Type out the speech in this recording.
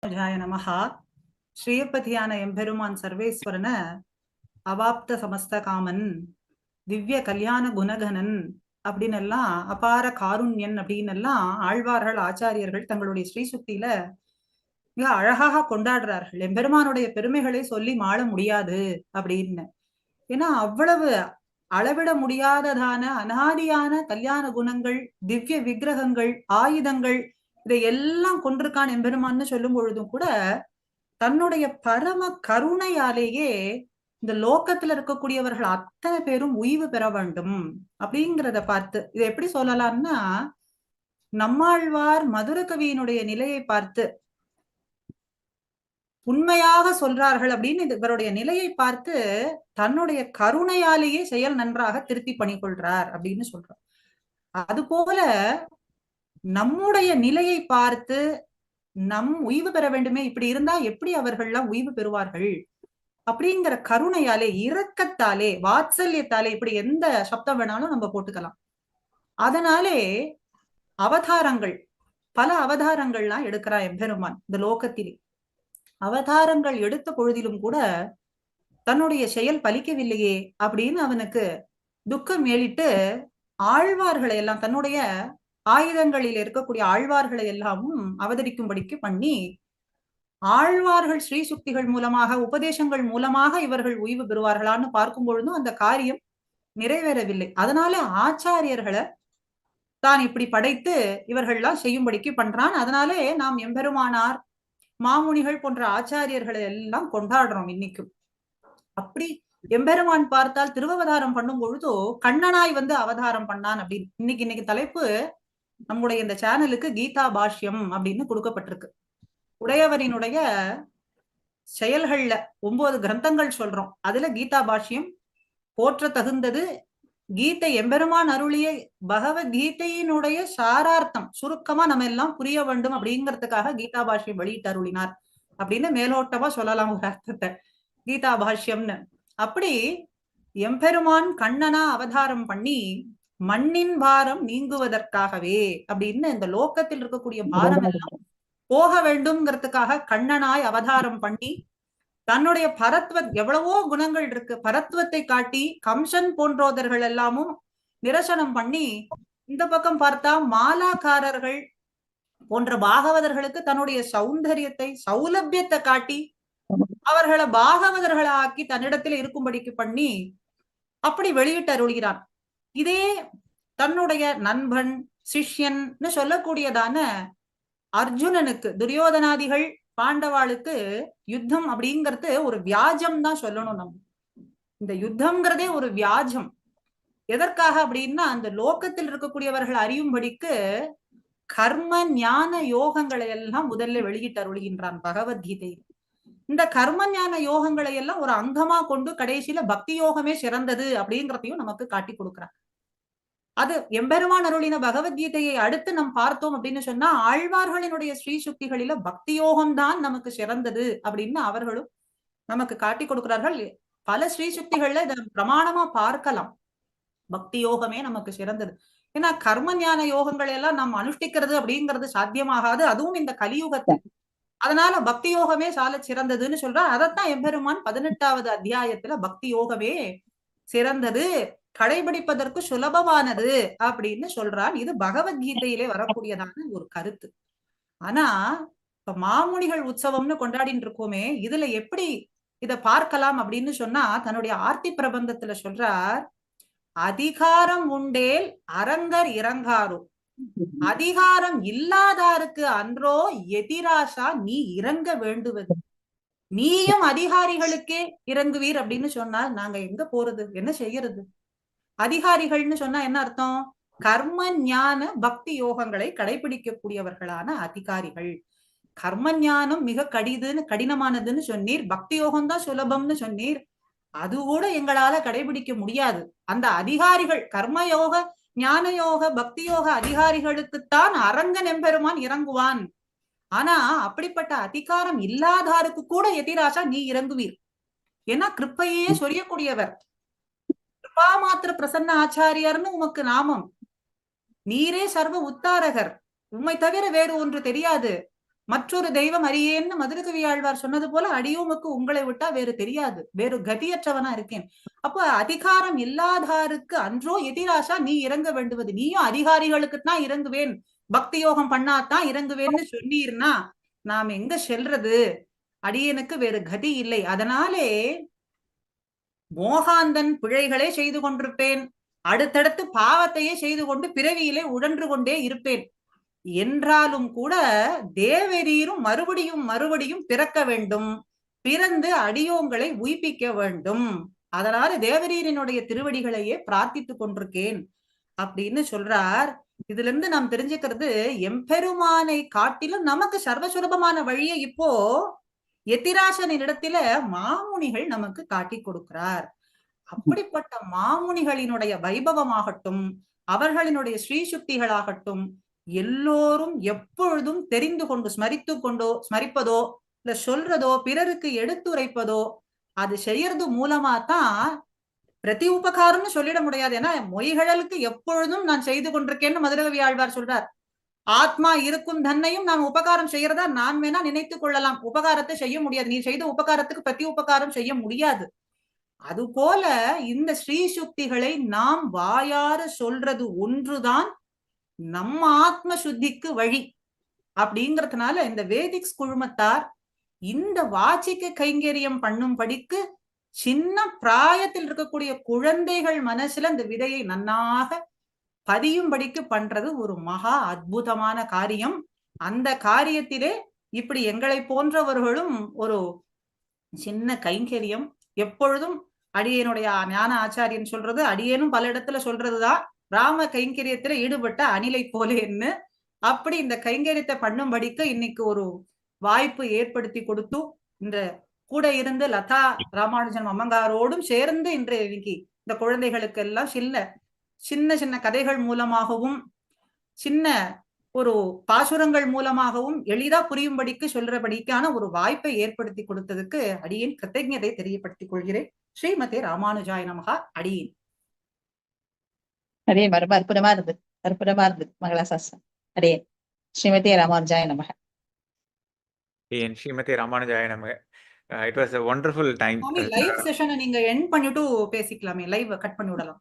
நமஹா. ஸ்ரீயப்பதியான எம்பெருமான் சர்வேஸ்வரன அவாப்த சமஸ்த காமன் திவ்ய கல்யாண குணகனன் அப்படின்னு எல்லாம் அபார காருண்யன் அப்படின்னு எல்லாம் ஆழ்வார்கள் ஆச்சாரியர்கள் தங்களுடைய ஸ்ரீசுக்தியில மிக அழகாக கொண்டாடுறார்கள். எம்பெருமானுடைய பெருமைகளை சொல்லி மாள முடியாது அப்படின்னு. ஏன்னா அவ்வளவு அளவிட முடியாததான அனாதியான கல்யாண குணங்கள், திவ்ய விக்கிரகங்கள், ஆயுதங்கள் இதை எல்லாம் கொண்டிருக்கான் எம்பெருமான்னு சொல்லும் பொழுதும் கூட தன்னுடைய பரம கருணையாலேயே இந்த லோக்கத்துல இருக்கக்கூடியவர்கள் அத்தனை பேரும் உய்வு பெற வேண்டும் அப்படிங்கிறத பார்த்து இதை எப்படி சொல்லலாம்னா, நம்மாழ்வார் மதுரகவியினுடைய நிலையை பார்த்து உண்மையாக சொல்றார்கள் அப்படின்னு இவருடைய நிலையை பார்த்து தன்னுடைய கருணையாலேயே செயல் நன்றாக திருத்தி பண்ணிக்கொள்றார் அப்படின்னு சொல்றார். அது போல நம்முடைய நிலையை பார்த்து நம் உய்வு பெற வேண்டுமே, இப்படி இருந்தா எப்படி அவர்கள்லாம் உய்வு பெறுவார்கள் அப்படிங்கிற கருணையாலே, இரக்கத்தாலே, வாத்சல்யத்தாலே, இப்படி எந்த சப்தம் வேணாலும் நம்ம போட்டுக்கலாம். அதனாலே அவதாரங்கள், பல அவதாரங்கள்லாம் எடுக்கிறா எம்பெருமான் இந்த லோகத்திலே. அவதாரங்கள் எடுத்த பொழுதிலும் கூட தன்னுடைய செயல் பலிக்கவில்லையே அப்படின்னு அவனுக்கு துக்கம் ஏலிட்டு ஆழ்வார்களை எல்லாம், தன்னுடைய ஆயுதங்களில் இருக்கக்கூடிய ஆழ்வார்களை எல்லாமும் அவதரிக்கும்படிக்கு பண்ணி, ஆழ்வார்கள் ஸ்ரீ சுக்திகள் மூலமாக, உபதேசங்கள் மூலமாக இவர்கள் உய்வு பெறுவார்களான்னு பார்க்கும் பொழுதும் அந்த காரியம் நிறைவேறவில்லை. அதனால ஆச்சாரியர்களை தான் இப்படி படைத்து இவர்கள்லாம் செய்யும்படிக்கு பண்றான். அதனாலே நாம் எம்பெருமானார், மாமுனிகள் போன்ற ஆச்சாரியர்களை எல்லாம் கொண்டாடுறோம் இன்னைக்கும். அப்படி எம்பெருமான் பார்த்தால் திருவவதாரம் பண்ணும் பொழுதோ கண்ணனாய் வந்து அவதாரம் பண்ணான் அப்படின்னு. இன்னைக்கு தலைப்பு நம்முடைய இந்த சேனலுக்கு கீதா பாஷ்யம் அப்படின்னு கொடுக்கப்பட்டிருக்கு. உடையவரினுடைய செயல்கள்ல 9 கிரந்தங்கள் சொல்றோம். அதுல கீதா பாஷ்யம் போற்ற தகுந்தது. கீதை எம்பெருமான் அருளிய பகவத்கீதையினுடைய சாரார்த்தம் சுருக்கமா நம்ம எல்லாம் புரிய வேண்டும் அப்படிங்கிறதுக்காக கீதா பாஷ்யம் வெளியிட்டு அருளினார் அப்படின்னு மேலோட்டமா சொல்லலாம் ஒரு அர்த்தத்தை, கீதா பாஷ்யம்னு. அப்படி எம்பெருமான் கண்ணனா அவதாரம் பண்ணி மண்ணின் பாரம் நீங்குவதற்காகவே அப்படின்னு இந்த லோக்கத்தில் இருக்கக்கூடிய பாரம் எல்லாம் போக வேண்டும்ங்கிறதுக்காக கண்ணனாய் அவதாரம் பண்ணி தன்னுடைய பரத்வ, எவ்வளவோ குணங்கள் இருக்கு, பரத்வத்தை காட்டி கம்சன் போன்றோதர்கள் எல்லாமும் நிரசனம் பண்ணி, இந்த பக்கம் பார்த்தா மாலாக்காரர்கள் போன்ற பாகவதர்களுக்கு தன்னுடைய சௌந்தரியத்தை, சௌலபியத்தை காட்டி அவர்களை பாகவதர்களை ஆக்கி தன்னிடத்தில் இருக்கும்படிக்கு பண்ணி அப்படி வெளியிட்டு அருள்கிறான். இதே தன்னுடைய நண்பன் சிஷ்யன்னு சொல்லக்கூடியதான அர்ஜுனனுக்கு, துரியோதனாதிகள் பாண்டவாளுக்கு யுத்தம் அப்படிங்கிறது ஒரு வியாஜம் தான் சொல்லணும். நம்ம இந்த யுத்தம்ங்கிறதே ஒரு வியாஜம். எதற்காக அப்படின்னா, அந்த லோகத்தில் இருக்கக்கூடியவர்கள் அறியும்படிக்கு கர்ம ஞான யோகங்களை எல்லாம் முதல்ல வெளியிட்டு அருள்கின்றான் பகவத்கீதையில். இந்த கர்ம ஞான யோகங்களை எல்லாம் ஒரு அங்கமா கொண்டு கடைசியில பக்தி யோகமே சிறந்தது அப்படிங்கிறதையும் நமக்கு காட்டி கொடுக்கிறான். அது எம்பெருமான் அருளின பகவத்கீதையை அடுத்து நாம் பார்த்தோம் அப்படின்னு சொன்னா, ஆழ்வார்களினுடைய ஸ்ரீ சுக்திகளில பக்தி யோகம் தான் நமக்கு சிறந்தது அப்படின்னு அவர்களும் நமக்கு காட்டி கொடுக்கிறார்கள். பல ஸ்ரீ சுக்திகள்ல இதை பிரமாணமா பார்க்கலாம். பக்தி யோகமே நமக்கு சிறந்தது. ஏன்னா கர்ம ஞான யோகங்களை எல்லாம் நாம் அனுஷ்டிக்கிறது அப்படிங்கிறது சாத்தியமாகாது, அதுவும் இந்த கலியுகத்தில். அதனால பக்தி யோகமே சால சிறந்ததுன்னு சொல்றார். அதைத்தான் எம்பெருமான் 18வது அத்தியாயத்துல பக்தி யோகமே சிறந்தது, கடைபிடிப்பதற்கு சுலபமானது அப்படின்னு சொல்றான். இது பகவத்கீதையிலே வரக்கூடியதான ஒரு கருத்து. ஆனா இப்ப மாமுனிகள் உற்சவம்னு கொண்டாடிட்டு இருக்கோமே, இதுல எப்படி இத பார்க்கலாம் அப்படின்னு சொன்னா, தன்னுடைய ஆர்த்தி பிரபந்தத்துல சொல்றார், அதிகாரம் உண்டேல் அரங்கர் இறங்காரோ, அதிகாரம் இல்லாதாருக்கு அன்றோ எதிராசா நீ இறங்க வேண்டுவது, நீயும் அதிகாரிகளுக்கே இறங்குவீர் அப்படின்னு சொன்னால் நாங்க எங்க போறது, என்ன செய்யறது? அதிகாரிகள்னு சொன்னா என்ன அர்த்தம்? கர்ம ஞான பக்தி யோகங்களை கடைபிடிக்கக்கூடியவர்களான அதிகாரிகள். கர்ம ஞானம் மிக கடினமானதுன்னு சொன்னீர், பக்தி யோகம் தான் சுலபம்னு சொன்னீர், அது கூட எங்களால கடைபிடிக்க முடியாது. அந்த அதிகாரிகள், கர்மயோக ஞான யோக பக்தி யோக அதிகாரிகளுக்குத்தான் அரங்கன் எம்பெருமான் இறங்குவான். ஆனா அப்படிப்பட்ட அதிகாரம் இல்லாதாருக்கு கூட எதிராசா நீ இறங்குவீர். ஏன்னா கிருப்பையே சொரியக்கூடியவர், கிருபா மாத்திர பிரசன்ன ஆச்சாரியார்னு உமக்கு நாமம். நீரே சர்வ உத்தாரகர், உம்மை தவிர வேறு ஒன்று தெரியாது. மற்றொரு தெய்வம் அறியேன்னு மதுரகவி ஆழ்வார் சொன்னது போல அடியோமுக்கு உங்களை விட்டா வேறு தெரியாது, வேறு கதியற்றவனா இருக்கேன். அப்ப அதிகாரம் இல்லாதாருக்கு அன்றோ எதிராசா நீ இறங்க வேண்டுவது, நீயும் அதிகாரிகளுக்கு தான் இறங்குவேன், பக்தி யோகம் பண்ணாதான் இறங்குவேன்னு சொன்னீர்னா நாம் எங்க செல்றது? அடியனுக்கு வேறு கதி இல்லை. அதனாலே மோகாந்தன் பிழைகளே செய்து கொண்டிருப்பேன், அடுத்தடுத்து பாவத்தையே செய்து கொண்டு பிறவியிலே உழன்று கொண்டே இருப்பேன் என்றாலும் கூட தேவரீரும் மறுபடியும் மறுபடியும் பிறக்க வேண்டும், பிறந்து அடியோங்களை உயிப்பிக்க வேண்டும். அதனால தேவரீரினுடைய திருவடிகளையே பிரார்த்தித்துக் கொண்டிருக்கேன் அப்படின்னு சொல்றார். இதுல இருந்து நாம் தெரிஞ்சுக்கிறது, எம்பெருமானை காட்டிலும் நமக்கு சர்வசுலபமான வழியை இப்போ எத்திராசனின் இடத்துல மாமுனிகள் நமக்கு காட்டி கொடுக்கிறார். அப்படிப்பட்ட மாமுனிகளினுடைய வைபவமாகட்டும், அவர்களினுடைய ஸ்ரீசுக்திகளாகட்டும், எல்லோரும் எப்பொழுதும் தெரிந்து கொண்டு ஸ்மரிப்பதோ இல்ல சொல்றதோ பிறருக்கு எடுத்துரைப்பதோ அது செய்யறது மூலமா தான் பிரதி உபகாரம்னு சொல்லிட முடியாது. ஏன்னா மொய்கழலுக்கு எப்பொழுதும் நான் செய்து கொண்டிருக்கேன்னு மதுரகவி ஆழ்வார் சொல்றார். ஆத்மா இருக்கும் தன்னையும் நான் உபகாரம் செய்யறதா நான் வேணா நினைத்துக் கொள்ளலாம், உபகாரத்தை செய்ய முடியாது. நீ செய்த உபகாரத்துக்கு பிரதி உபகாரம் செய்ய முடியாது. அதுபோல இந்த ஸ்ரீசுக்திகளை நாம் வாயார சொல்றது ஒன்றுதான் நம்ம ஆத்ம சுத்திக்கு வழி. அப்படிங்கறதுனால இந்த வேதிக்ஸ் குழுமத்தார் இந்த வாச்சிக்க கைங்கரியம் பண்ணும்படிக்கு சின்ன பிராயத்தில் இருக்கக்கூடிய குழந்தைகள் மனசுல இந்த விதையை நன்னாக பதியும்படிக்கு பண்றது ஒரு மகா அற்புதமான காரியம். அந்த காரியத்திலே இப்படி எங்களை போன்றவர்களும் ஒரு சின்ன கைங்கரியம், எப்பொழுதும் அடியனுடைய ஞான ஆச்சாரியன் சொல்றது, அடியேனும் பல இடத்துல சொல்றதுதான், ராம கைங்கரியத்துல ஈடுபட்ட அணிலை போலேன்னு. அப்படி இந்த கைங்கரியத்தை பண்ணும்படிக்கு இன்னைக்கு ஒரு வாய்ப்பு ஏற்படுத்தி கொடுத்து இந்த கூட இருந்து லதா ராமானுஜன் அம்மங்காரோடும் சேர்ந்து இன்று இன்னைக்கு இந்த குழந்தைகளுக்கு எல்லாம் சின்ன சின்ன கதைகள் மூலமாகவும் சின்ன ஒரு பாசுரங்கள் மூலமாகவும் எளிதா புரியும்படிக்கு சொல்றபடிக்கான ஒரு வாய்ப்பை ஏற்படுத்தி கொடுத்ததுக்கு அடியேன் கிருத்தஜதை தெரியப்படுத்திக் கொள்கிறேன். ஸ்ரீமதே ராமானுஜாய நமகா. அடியேன் அதே ரொம்ப அற்புதமா இருந்தது, அற்புதமா இருந்தது மங்களாசாசனம். அடே ஸ்ரீமதே ராமானுஜாய நமக. ஸ்ரீமதே ராமானுஜாய நமக. It was a wonderful time. Live செஷனை நீங்க எண்ட் பண்ணிட்டு பேசிக்கலாமே, லைவ் கட் பண்ணி விடலாம்.